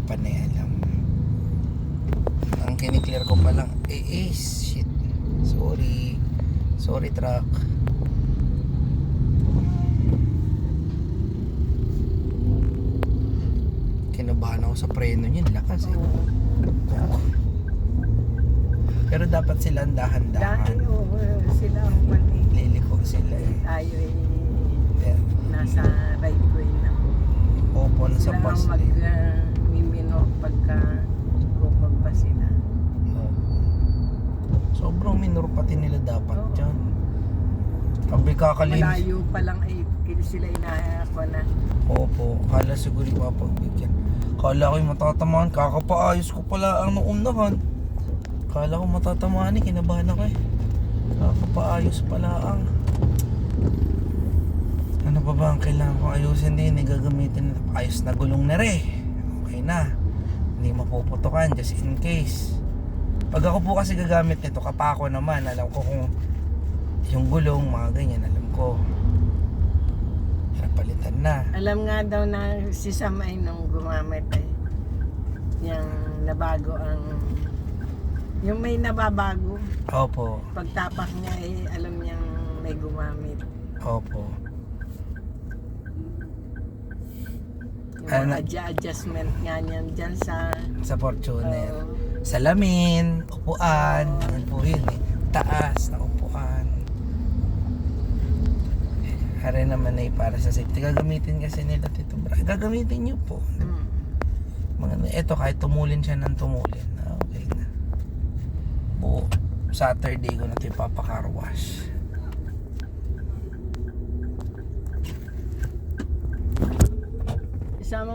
panay alam. Ang kiniklear ko pa lang, shit. Sorry truck. Kinabahan ako sa preno niya, lakas eh. Pero dapat sila ang dahan-dahan. Sila ang mali. Liliko sila eh. Tayo Yeah. nasa right way na. Opo, nasa Sila pas ang mimino pagka kupag pa sila. Sobrang minor pati nila dapat dyan. Sabi kakalinis. Malayo pa lang sila inaako na. Opo, kala siguro ipapagbigyan. Kala ko yung matatamaan, kakapaayos ko pala ang naunahan. Kala ko matatamaan kinabahan ako eh. Kakapaayos pala ang... Ano pa ba ang kailangan kong ayusin din? Gagamitin na ayos na gulong na rin. Okay na. Hindi mapuputukan just in case. Pag ako po kasi gagamit nito, kapako naman, alam ko kung yung gulong, mga ganyan, alam ko. Palitan na. Alam nga daw na si Sam ay nung gumamit yung nabago ang yung may nababago. Opo. Pagtapak niya alam niyang may gumamit. Opo. Yung adjustment nga niyan dyan sa Fortuner. Salamin, upuan, yan po yun eh. Taas na upuan. Hara naman ay para sa safety. Gagamitin kasi nila Tito Bra. Gagamitin nyo po. Ito kahit tumulin siya ng tumulin. Okay na. Buo. Saturday ko na ito ipapacar wash. Isama